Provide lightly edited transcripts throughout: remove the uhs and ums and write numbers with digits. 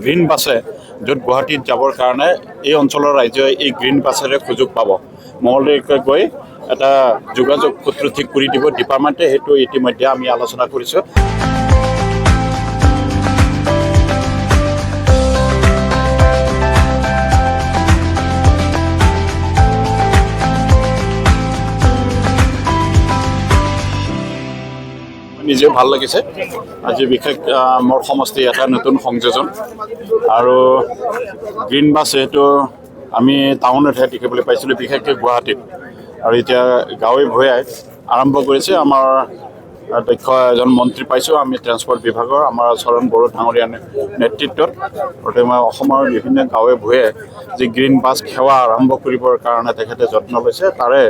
Green বাছে য'ত গুৱাহাটীত যাবৰ কাৰণে এই অঞ্চলৰ ৰাইজে এই গ্ৰীণ বাছেৰে সুযোগ পাব। মঙলদৈকে গৈ এটা যোগাযোগ সূত্ৰ ঠিক কৰি দিব ডিপাৰ্টমেণ্টে, সেইটো ইতিমধ্যে আমি আলোচনা কৰিছোঁ। নিজেও ভাল লাগিছে। আজি বিশেষ মোৰ সমষ্টি এটা নতুন সংযোজন আৰু গ্ৰীণ বাছ সেইটো আমি টাউনতহে দেখিবলৈ পাইছিলোঁ, বিশেষকৈ গুৱাহাটীত, আৰু এতিয়া গাঁৱে ভূঞে আৰম্ভ কৰিছে। আমাৰ দক্ষ এজন মন্ত্ৰী পাইছোঁ আমি ট্ৰেন্সপৰ্ট বিভাগৰ, আমাৰ বৰ'ন ডাঙৰীয়াৰ নেতৃত্বত। গতিকে মই অসমৰ বিভিন্ন গাঁৱে ভূঞে যি গ্ৰীণ বাছ সেৱা আৰম্ভ কৰিবৰ কাৰণে তেখেতে যত্ন লৈছে, তাৰে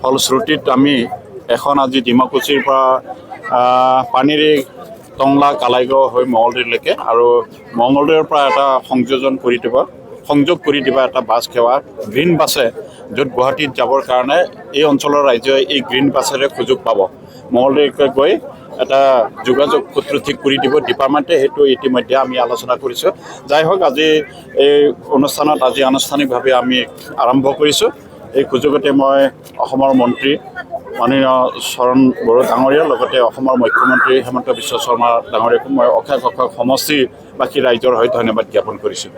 ফলশ্ৰুতিত আমি এখন আজি ডিমাকুছিৰ পৰা পানীৰে টংলা কালাইগাঁও হৈ মঙলদৈলৈকে আৰু মঙলদৈৰ পৰা এটা সংযোগ কৰি দিব এটা বাছ সেৱা গ্ৰীণ বাছে য'ত গুৱাহাটীত যাবৰ কাৰণে এই অঞ্চলৰ ৰাইজে এই গ্ৰীণ বাছেৰে সুযোগ পাব। মঙলদৈকে গৈ এটা যোগাযোগ সূত্ৰ ঠিক কৰি দিব ডিপাৰ্টমেণ্টে, সেইটো ইতিমধ্যে আমি আলোচনা কৰিছোঁ। যাই হওক, আজি এই অনুষ্ঠানত আজি আনুষ্ঠানিকভাৱে আমি আৰম্ভ কৰিছোঁ। এই সুযোগতে মই অসমৰ মন্ত্ৰী মাননীয় বৰ'ন ডাঙৰীয়াৰ লগতে অসমৰ মুখ্যমন্ত্ৰী হিমন্ত বিশ্ব শৰ্মা ডাঙৰীয়াকো মই অশেষ সমষ্টিবাসী ৰাইজৰ হৈ ধন্যবাদ জ্ঞাপন কৰিছোঁ।